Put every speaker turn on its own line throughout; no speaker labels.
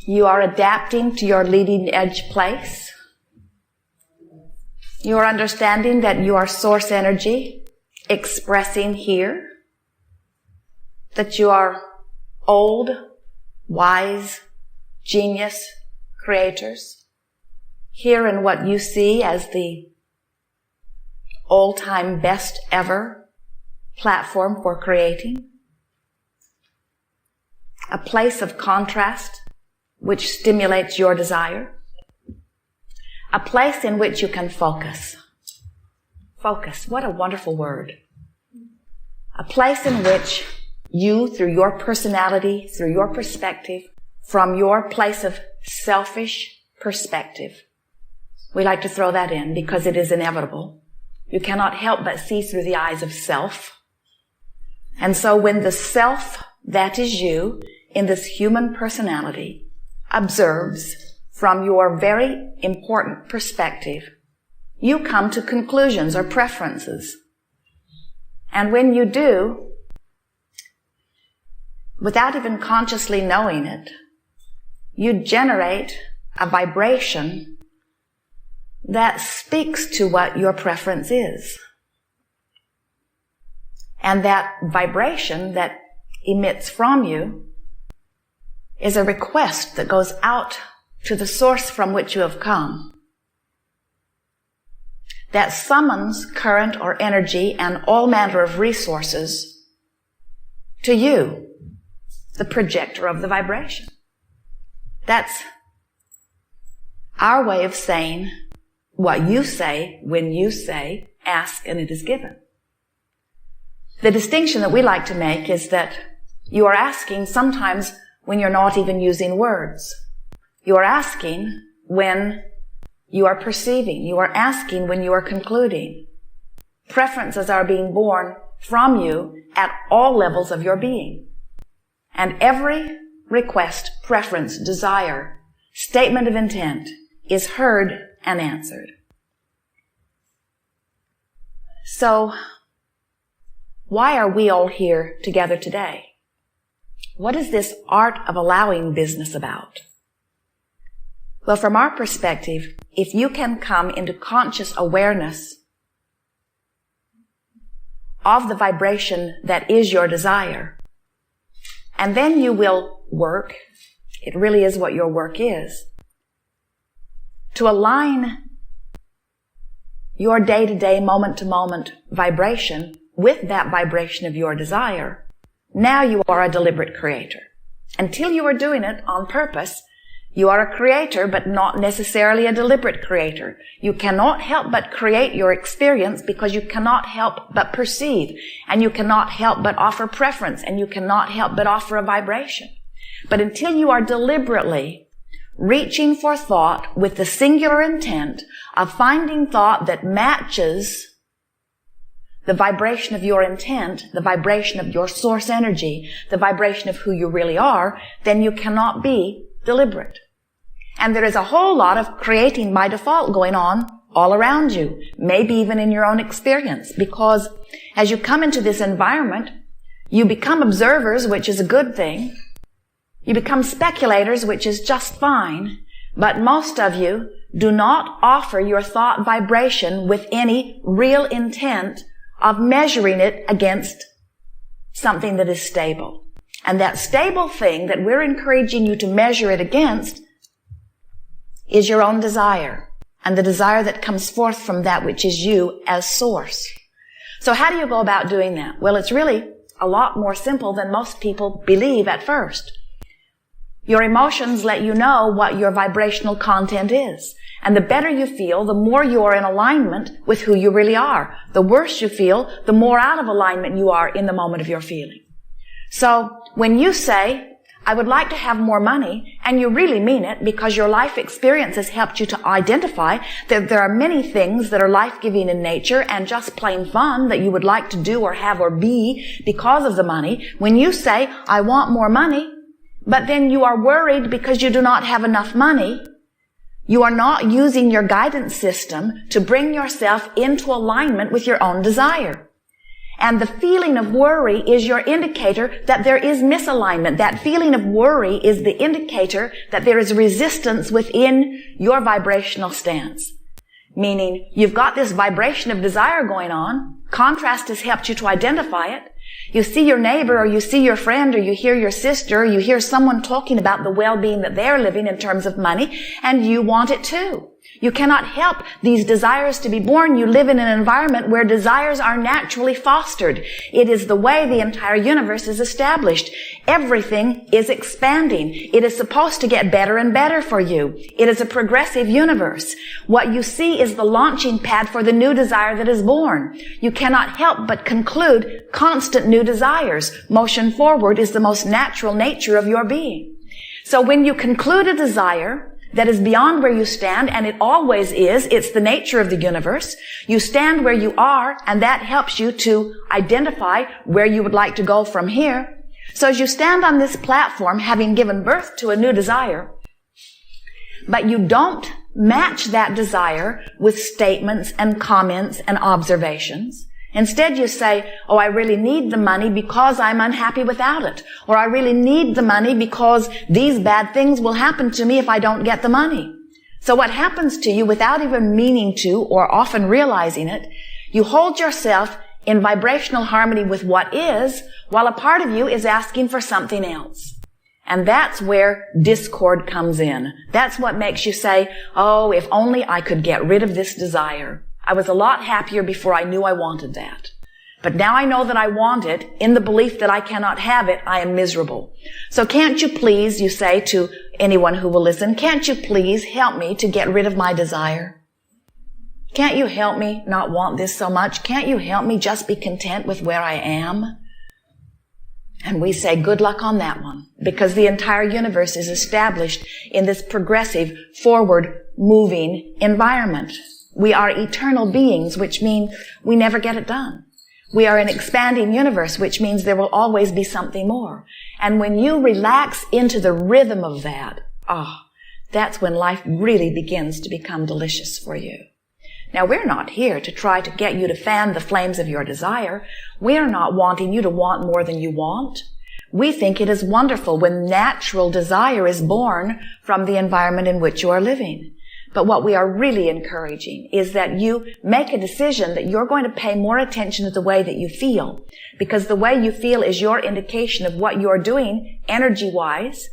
You are adapting to your leading edge place. You are understanding that you are source energy expressing here. That you are old, wise, genius creators. Here in what you see as the all-time best ever platform for creating. A place of contrast which stimulates your desire. A place in which you can focus. Focus, what a wonderful word. A place in which you, through your personality, through your perspective, from your place of selfish perspective, we like to throw that in because it is inevitable. You cannot help but see through the eyes of self. And so when the self that is you in this human personality observes from your very important perspective, you come to conclusions or preferences. And when you do, without even consciously knowing it, you generate a vibration that speaks to what your preference is. And that vibration that emits from you is a request that goes out to the source from which you have come. That summons current or energy and all manner of resources to you, the projector of the vibration. That's our way of saying what you say when you say, ask and it is given. The distinction that we like to make is that you are asking sometimes when you're not even using words. You are asking when you are perceiving. You are asking when you are concluding. Preferences are being born from you at all levels of your being. And every request, preference, desire, statement of intent is heard and answered. So, why are we all here together today? What is this art of allowing business about? Well, from our perspective, if you can come into conscious awareness of the vibration that is your desire, and then you will work, it really is what your work is, to align your day-to-day, moment-to-moment vibration with that vibration of your desire. Now you are a deliberate creator. Until you are doing it on purpose, you are a creator, but not necessarily a deliberate creator. You cannot help but create your experience because you cannot help but perceive, and you cannot help but offer preference, and you cannot help but offer a vibration. But until you are deliberately reaching for thought with the singular intent of finding thought that matches the vibration of your intent, the vibration of your source energy, the vibration of who you really are, then you cannot be deliberate. And there is a whole lot of creating by default going on all around you, maybe even in your own experience, because as you come into this environment, you become observers, which is a good thing. You become speculators, which is just fine, but most of you do not offer your thought vibration with any real intent of measuring it against something that is stable. And that stable thing that we're encouraging you to measure it against is your own desire, and the desire that comes forth from that which is you as source. So how do you go about doing that? Well, it's really a lot more simple than most people believe at first. Your emotions let you know what your vibrational content is. And the better you feel, the more you are in alignment with who you really are. The worse you feel, the more out of alignment you are in the moment of your feeling. So when you say, I would like to have more money, and you really mean it because your life experience has helped you to identify that there are many things that are life-giving in nature and just plain fun that you would like to do or have or be because of the money. When you say, I want more money, but then you are worried because you do not have enough money, you are not using your guidance system to bring yourself into alignment with your own desire. And the feeling of worry is your indicator that there is misalignment. That feeling of worry is the indicator that there is resistance within your vibrational stance. Meaning, you've got this vibration of desire going on. Contrast has helped you to identify it. You see your neighbor, or you see your friend, or you hear your sister, or you hear someone talking about the well-being that they're living in terms of money, and you want it too. You cannot help these desires to be born. You live in an environment where desires are naturally fostered. It is the way the entire universe is established. Everything is expanding. It is supposed to get better and better for you. It is a progressive universe. What you see is the launching pad for the new desire that is born. You cannot help but conclude constant new desires. Motion forward is the most natural nature of your being. So when you conclude a desire that is beyond where you stand, and it always is, it's the nature of the universe, you stand where you are, and that helps you to identify where you would like to go from here. So as you stand on this platform, having given birth to a new desire, but you don't match that desire with statements and comments and observations. Instead, you say, oh, I really need the money because I'm unhappy without it. Or I really need the money because these bad things will happen to me if I don't get the money. So what happens to you without even meaning to or often realizing it, you hold yourself in vibrational harmony with what is, while a part of you is asking for something else. And that's where discord comes in. That's what makes you say, oh, if only I could get rid of this desire. I was a lot happier before I knew I wanted that. But now I know that I want it, in the belief that I cannot have it, I am miserable. So can't you please, you say to anyone who will listen, can't you please help me to get rid of my desire? Can't you help me not want this so much? Can't you help me just be content with where I am? And we say, good luck on that one, because the entire universe is established in this progressive, forward-moving environment. We are eternal beings, which means we never get it done. We are an expanding universe, which means there will always be something more. And when you relax into the rhythm of that, that's when life really begins to become delicious for you. Now, we're not here to try to get you to fan the flames of your desire. We are not wanting you to want more than you want. We think it is wonderful when natural desire is born from the environment in which you are living. But what we are really encouraging is that you make a decision that you're going to pay more attention to the way that you feel, because the way you feel is your indication of what you're doing energy-wise.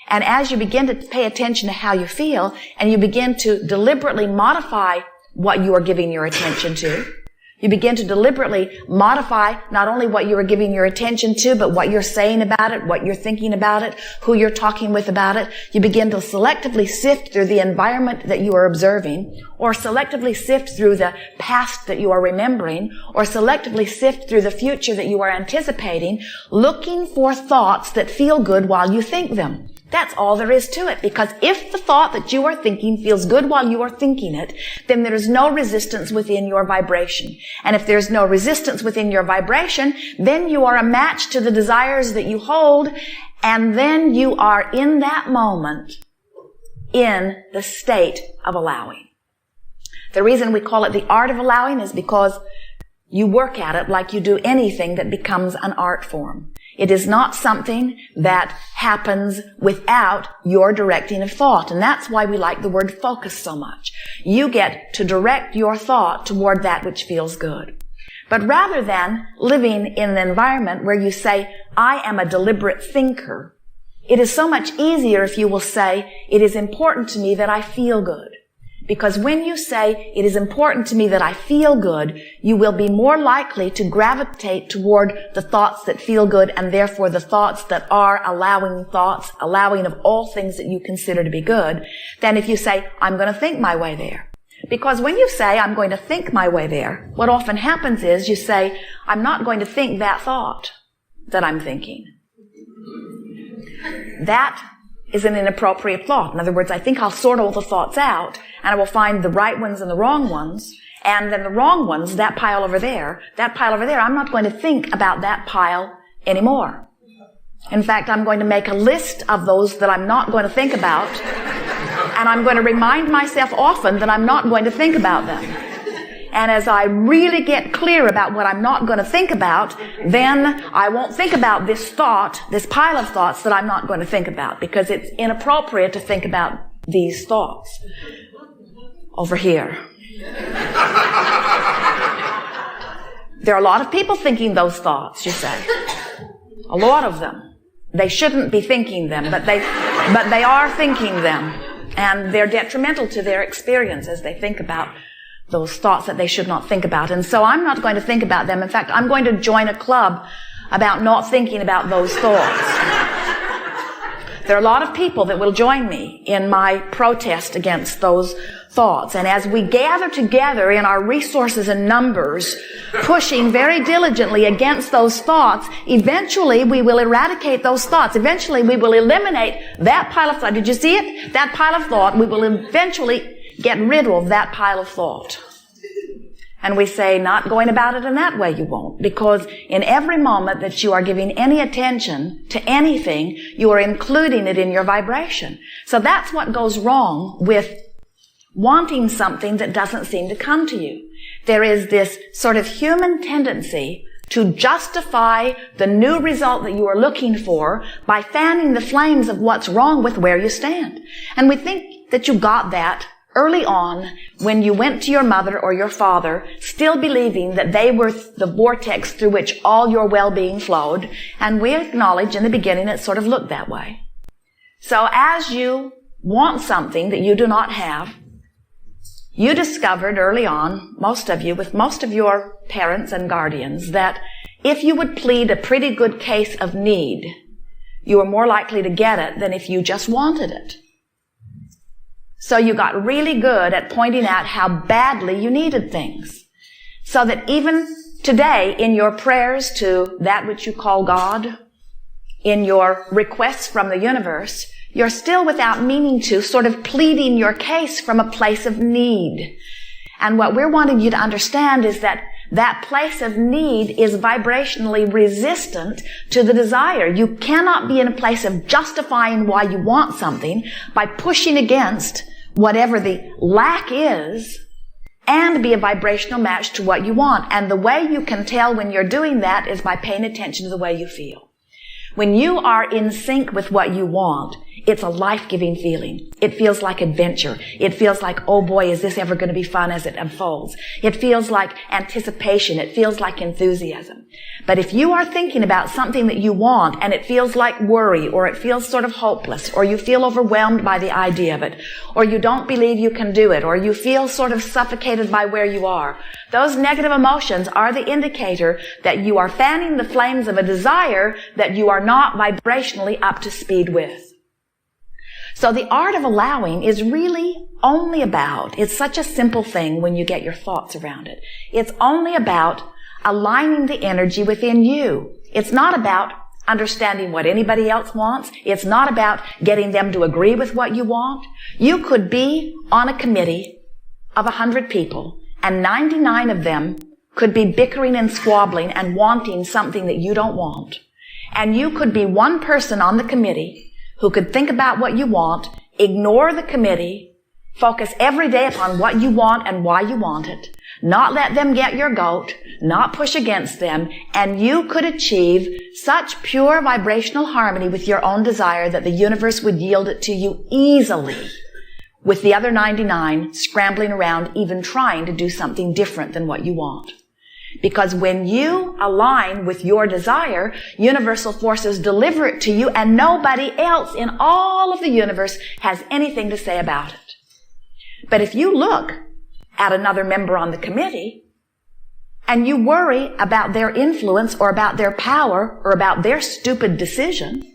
And as you begin to pay attention to how you feel, and you begin to deliberately modify what you are giving your attention to, you begin to deliberately modify not only what you are giving your attention to, but what you're saying about it, what you're thinking about it, who you're talking with about it. You begin to selectively sift through the environment that you are observing, or selectively sift through the past that you are remembering, or selectively sift through the future that you are anticipating, looking for thoughts that feel good while you think them. That's all there is to it, because if the thought that you are thinking feels good while you are thinking it, then there is no resistance within your vibration. And if there's no resistance within your vibration, then you are a match to the desires that you hold, and then you are in that moment in the state of allowing. The reason we call it the art of allowing is because you work at it like you do anything that becomes an art form. It is not something that happens without your directing of thought. And that's why we like the word focus so much. You get to direct your thought toward that which feels good. But rather than living in an environment where you say, I am a deliberate thinker, it is so much easier if you will say, it is important to me that I feel good. Because when you say, it is important to me that I feel good, you will be more likely to gravitate toward the thoughts that feel good, and therefore the thoughts that are allowing of all things that you consider to be good, than if you say, I'm going to think my way there. Because when you say, I'm going to think my way there, what often happens is you say, I'm not going to think that thought that I'm thinking. That is an inappropriate thought. In other words, I think I'll sort all the thoughts out, and I will find the right ones and the wrong ones, and then the wrong ones, that pile over there, I'm not going to think about that pile anymore. In fact, I'm going to make a list of those that I'm not going to think about, and I'm going to remind myself often that I'm not going to think about them. and as I really get clear about what I'm not going to think about, then I won't think about this thought, this pile of thoughts that I'm not going to think about, because it's inappropriate to think about these thoughts. Over here. There are a lot of people thinking those thoughts, you say. A lot of them. They shouldn't be thinking them, but they are thinking them. And they're detrimental to their experience as they think about those thoughts that they should not think about. And so I'm not going to think about them. In fact, I'm going to join a club about not thinking about those thoughts. There are a lot of people that will join me in my protest against those thoughts. And as we gather together in our resources and numbers, pushing very diligently against those thoughts, eventually we will eradicate those thoughts. Eventually we will eliminate that pile of thought. Did you see it? That pile of thought, we will eventually get rid of that pile of thought. And we say, not going about it in that way, you won't. Because in every moment that you are giving any attention to anything, you are including it in your vibration. So that's what goes wrong with wanting something that doesn't seem to come to you. There is this sort of human tendency to justify the new result that you are looking for by fanning the flames of what's wrong with where you stand. And we think that you got that early on when you went to your mother or your father, still believing that they were the vortex through which all your well-being flowed. And we acknowledge in the beginning it sort of looked that way. So as you want something that you do not have, you discovered early on, most of you, with most of your parents and guardians, that if you would plead a pretty good case of need, you were more likely to get it than if you just wanted it. So you got really good at pointing out how badly you needed things. So that even today, in your prayers to that which you call God, in your requests from the universe, you're still without meaning to sort of pleading your case from a place of need. And what we're wanting you to understand is that that place of need is vibrationally resistant to the desire. You cannot be in a place of justifying why you want something by pushing against whatever the lack is and be a vibrational match to what you want. And the way you can tell when you're doing that is by paying attention to the way you feel. When you are in sync with what you want, it's a life-giving feeling. It feels like adventure. It feels like, oh boy, is this ever going to be fun as it unfolds. It feels like anticipation. It feels like enthusiasm. But if you are thinking about something that you want and it feels like worry, or it feels sort of hopeless, or you feel overwhelmed by the idea of it, or you don't believe you can do it, or you feel sort of suffocated by where you are, those negative emotions are the indicator that you are fanning the flames of a desire that you are not vibrationally up to speed with. So the art of allowing is really only about, it's such a simple thing when you get your thoughts around it. It's only about aligning the energy within you. It's not about understanding what anybody else wants. It's not about getting them to agree with what you want. You could be on a committee of 100 people, and 99 of them could be bickering and squabbling and wanting something that you don't want. And you could be one person on the committee who could think about what you want, ignore the committee, focus every day upon what you want and why you want it, not let them get your goat, not push against them, and you could achieve such pure vibrational harmony with your own desire that the universe would yield it to you easily, with the other 99 scrambling around even trying to do something different than what you want. Because when you align with your desire, universal forces deliver it to you, and nobody else in all of the universe has anything to say about it. But if you look at another member on the committee and you worry about their influence or about their power or about their stupid decision,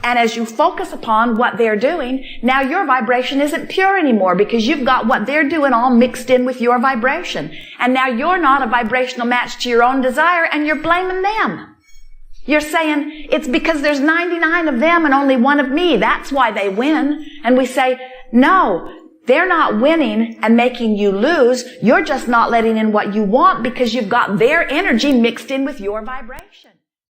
and as you focus upon what they're doing, now your vibration isn't pure anymore because you've got what they're doing all mixed in with your vibration. And now you're not a vibrational match to your own desire, and you're blaming them. You're saying, it's because there's 99 of them and only one of me. That's why they win. And we say, no, they're not winning and making you lose. You're just not letting in what you want because you've got their energy mixed in with your vibration.